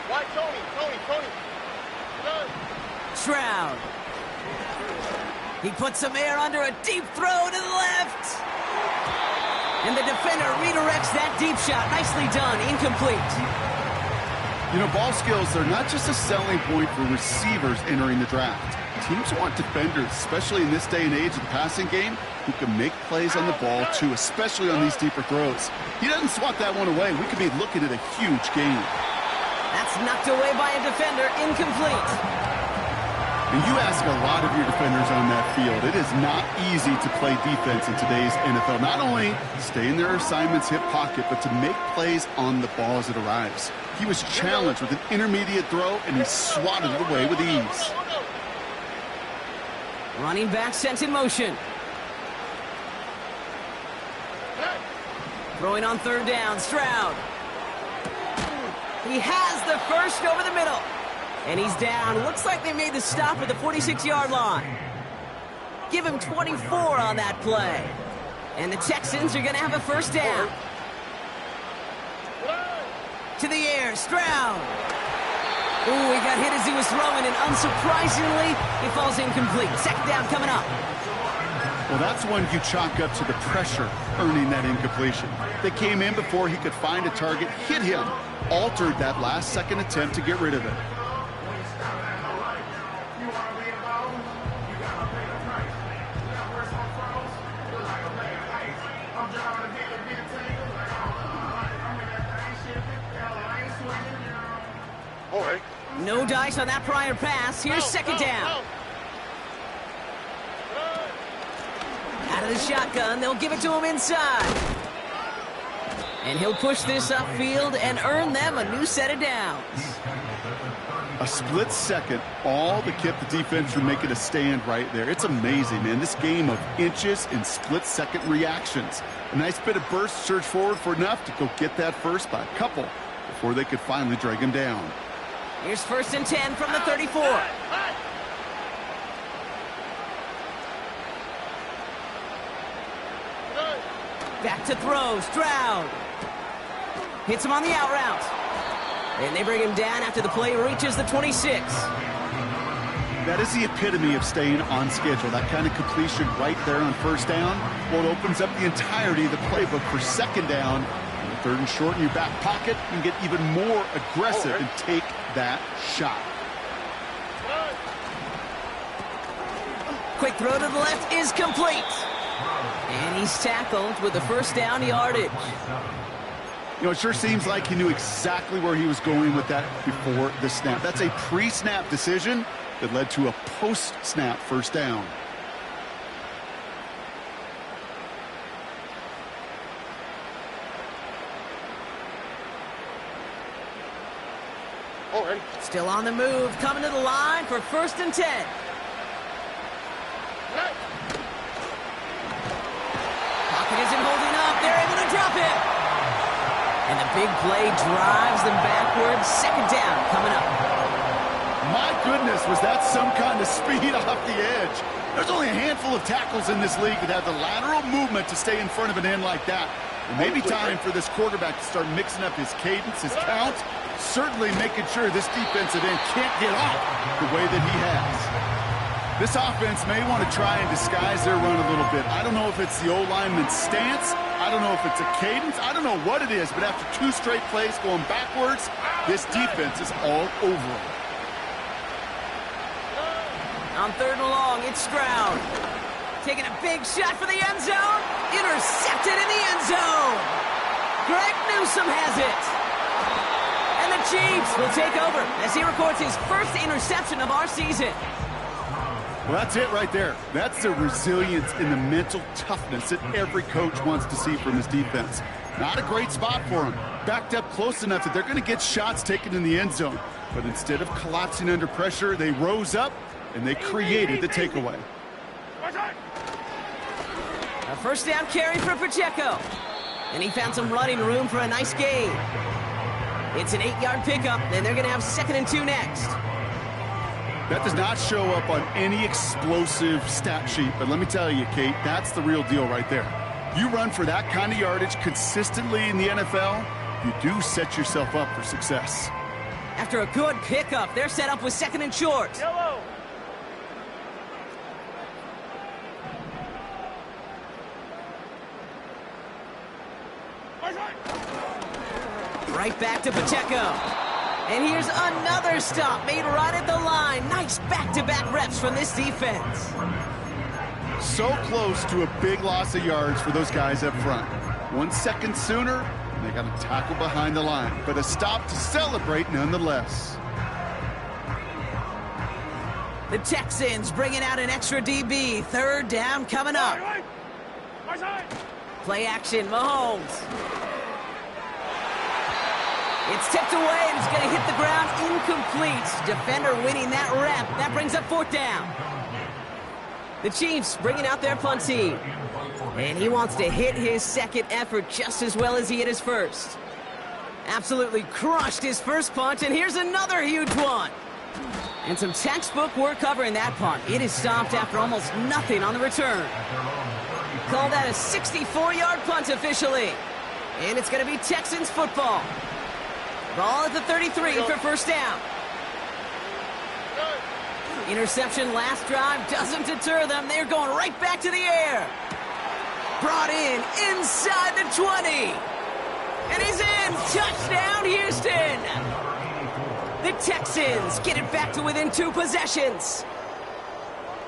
Speaker 3: Why Tony?
Speaker 1: Stroud. He puts some air under a deep throw to the left. And the defender redirects that deep shot. Nicely done. Incomplete.
Speaker 2: You know, ball skills are not just a selling point for receivers entering the draft. Teams want defenders, especially in this day and age of the passing game, who can make plays on the ball too, especially on these deeper throws. He doesn't swat that one away. We could be looking at a huge game.
Speaker 1: That's knocked away by a defender. Incomplete.
Speaker 2: And you ask a lot of your defenders on that field. It is not easy to play defense in today's NFL. Not only stay in their assignment's hip pocket, but to make plays on the ball as it arrives. He was challenged with an intermediate throw, and he swatted it away with ease.
Speaker 1: Running back sent in motion. Throwing on 3rd down. Stroud. He has the first over the middle. And he's down. Looks like they made the stop at the 46-yard line. Give him 24 on that play. And the Texans are going to have a 1st down. To the air. Stroud. Ooh, he got hit as he was throwing, and unsurprisingly, he falls incomplete. 2nd down coming up.
Speaker 2: Well, that's one you chalk up to the pressure earning that incompletion. They came in before he could find a target, hit him, altered that last-second attempt to get rid of it.
Speaker 1: No dice on that prior pass. Here's 2nd down. Out of the shotgun, they'll give it to him inside. And he'll push this upfield and earn them a new set of downs.
Speaker 2: A split second, all that kept the defense from making a stand right there. It's amazing, man. This game of inches and split-second reactions. A nice bit of burst, surge forward for enough to go get that first by a couple before they could finally drag him down.
Speaker 1: Here's 1st and 10 from the 34. Back to throw. Stroud. Hits him on the out route. And they bring him down after the play reaches the 26.
Speaker 2: That is the epitome of staying on schedule. That kind of completion right there on 1st down. Well, it opens up the entirety of the playbook for 2nd down. 3rd and short in your back pocket, you can get even more aggressive and take that shot.
Speaker 1: Quick throw to the left is complete. And he's tackled with the 1st down yardage.
Speaker 2: You know, it sure seems like he knew exactly where he was going with that before the snap. That's a pre-snap decision that led to a post-snap 1st down.
Speaker 1: Still on the move, coming to the line for 1st and 10. Pocket isn't holding up. They're able to drop it. And the big play drives them backwards. 2nd down coming up.
Speaker 2: My goodness, was that some kind of speed off the edge. There's only a handful of tackles in this league that have the lateral movement to stay in front of an end like that. It may be time for this quarterback to start mixing up his cadence, his count, certainly making sure this defensive end can't get off the way that he has. This offense may want to try and disguise their run a little bit. I don't know if it's the O-lineman's stance. I don't know if it's a cadence. I don't know what it is, but after 2 straight plays going backwards, this defense is all over them.
Speaker 1: On 3rd and long, it's Stroud. Taking a big shot for the end zone. Intercepted in the end zone. Greg Newsome has it. And the Chiefs will take over as he records his 1st interception of our season.
Speaker 2: Well, that's it right there. That's the resilience and the mental toughness that every coach wants to see from his defense. Not a great spot for him. backed up close enough that they're going to get shots taken in the end zone. But instead of collapsing under pressure, they rose up and they created the takeaway.
Speaker 1: A first down carry for Pacheco. And he found some running room for a nice gain. It's an 8-yard pickup, and they're going to have 2nd and 2 next.
Speaker 2: That does not show up on any explosive stat sheet, but let me tell you, Kate, that's the real deal right there. You run for that kind of yardage consistently in the NFL, you do set yourself up for success.
Speaker 1: After a good pickup, they're set up with 2nd and short.
Speaker 3: Yellow.
Speaker 1: Right back to Pacheco. And here's another stop made right at the line. Nice back-to-back reps from this defense.
Speaker 2: So close to a big loss of yards for those guys up front. 1 second sooner, and they got a tackle behind the line. But a stop to celebrate nonetheless.
Speaker 1: The Texans bringing out an extra DB. 3rd down coming up. Play action, Mahomes. It's tipped away, and it's going to hit the ground incomplete. Defender winning that rep. That brings up 4th down. The Chiefs bringing out their punt team. And he wants to hit his 2nd effort just as well as he hit his 1st. Absolutely crushed his 1st punt, and here's another huge one. And some textbook work covering that punt. It is stopped after almost nothing on the return. Call that a 64-yard punt officially. And it's going to be Texans football. Ball at the 33 for 1st down. Interception last drive doesn't deter them. They're going right back to the air. Brought in inside the 20. And he's in. Touchdown, Houston. The Texans get it back to within 2 possessions.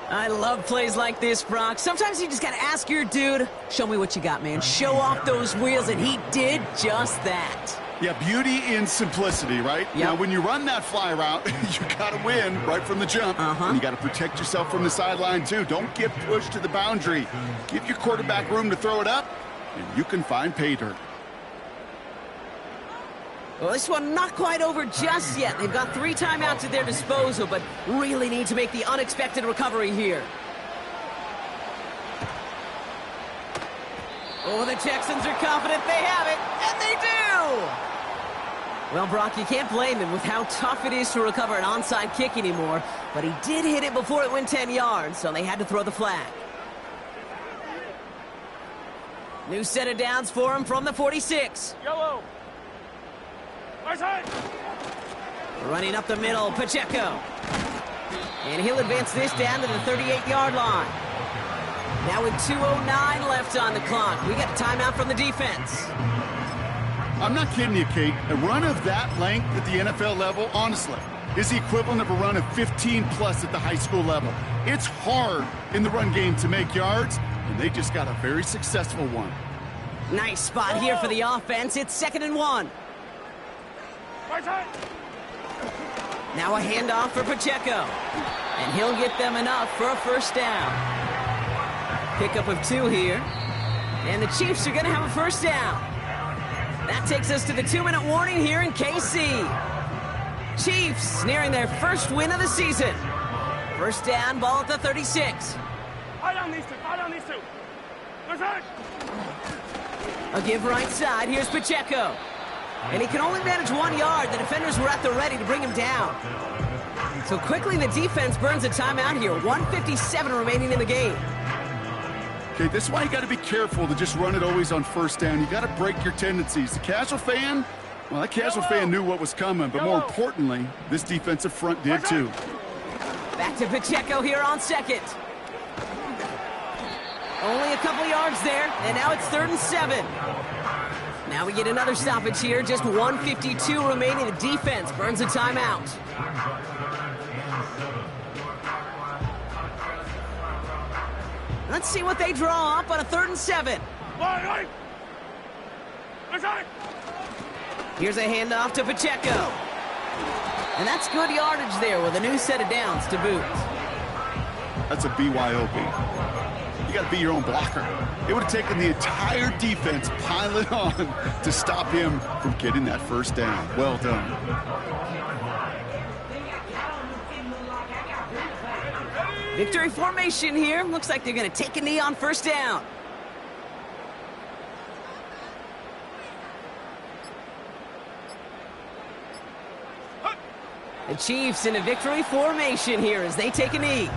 Speaker 1: I love plays like this, Brock. Sometimes you just got to ask your dude, show me what you got, man. Show off those wheels, and he did just that.
Speaker 2: Yeah, beauty in simplicity, right?
Speaker 1: Yep.
Speaker 2: Now, when you run that fly route, you got to win right from the jump. And you got to protect yourself from the sideline, too. Don't get pushed to the boundary. Give your quarterback room to throw it up, and you can find pay dirt.
Speaker 1: Well, this one not quite over just yet. They've got 3 timeouts at their disposal, but really need to make the unexpected recovery here. Oh, the Texans are confident they have it, and they do! Well, Brock, you can't blame him with how tough it is to recover an onside kick anymore, but he did hit it before it went 10 yards, so they had to throw the flag. New set of downs for him from the 46.
Speaker 3: Yellow. Right side.
Speaker 1: Running up the middle, Pacheco. And he'll advance this down to the 38-yard line. Now with 2:09 left on the clock, we got a timeout from the defense.
Speaker 2: I'm not kidding you, Kate. A run of that length at the NFL level, honestly, is the equivalent of a run of 15-plus at the high school level. It's hard in the run game to make yards, and they just got a very successful one.
Speaker 1: Nice spot here for the offense. It's 2nd and 1.
Speaker 3: Right side.
Speaker 1: Now a handoff for Pacheco. And he'll get them enough for a 1st down. Pickup of 2 here. And the Chiefs are going to have a 1st down. That takes us to the 2-minute warning here in KC. Chiefs nearing their 1st win of the season. 1st down, ball at the 36.
Speaker 3: Eye down these 2. Eye down these 2. Right side.
Speaker 1: A give right side. Here's Pacheco. And he can only manage 1 yard. The defenders were at the ready to bring him down. So quickly the defense burns a timeout here. 1:57 remaining in the game.
Speaker 2: Okay, this is why you got to be careful to just run it always on 1st down. You got to break your tendencies. The casual fan, well, that casual fan knew what was coming, but more importantly, this defensive front did too.
Speaker 1: Back to Pacheco here on 2nd. Only a couple yards there, and now it's 3rd and 7. Now we get another stoppage here. Just 1:52 remaining. The defense burns a timeout. Let's see what they draw up on a 3rd and 7.
Speaker 3: Right side.
Speaker 1: Here's a handoff to Pacheco. And that's good yardage there with a new set of downs to boot.
Speaker 2: That's a BYOB. You got to be your own blocker. It would have taken the entire defense piling on to stop him from getting that first down. Well done.
Speaker 1: Victory formation here. Looks like they're going to take a knee on first down. The Chiefs in a victory formation here as they take a knee.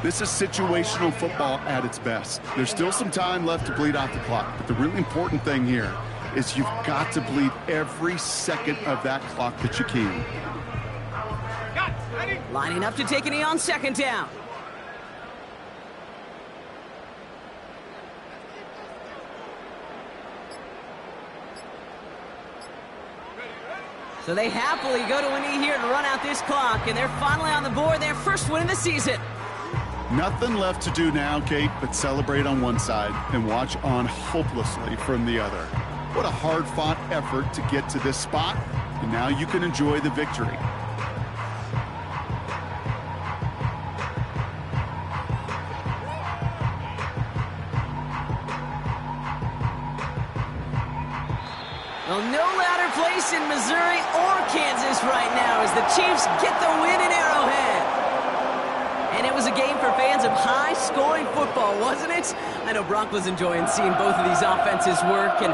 Speaker 2: This is situational football at its best. There's still some time left to bleed out the clock, but the really important thing here is you've got to bleed every second of that clock that you can.
Speaker 1: Lining up to take a knee on second down. So they happily go to a knee here to run out this clock, and they're finally on the board, their first win of the season.
Speaker 2: Nothing left to do now, Kate, but celebrate on one side and watch on hopelessly from the other. What a hard-fought effort to get to this spot, and now you can enjoy the victory.
Speaker 1: Well, no louder place in Missouri or Kansas right now as the Chiefs get the win in Arrowhead. And it was a game for fans of high-scoring football, wasn't it? I know Brock was enjoying seeing both of these offenses work, and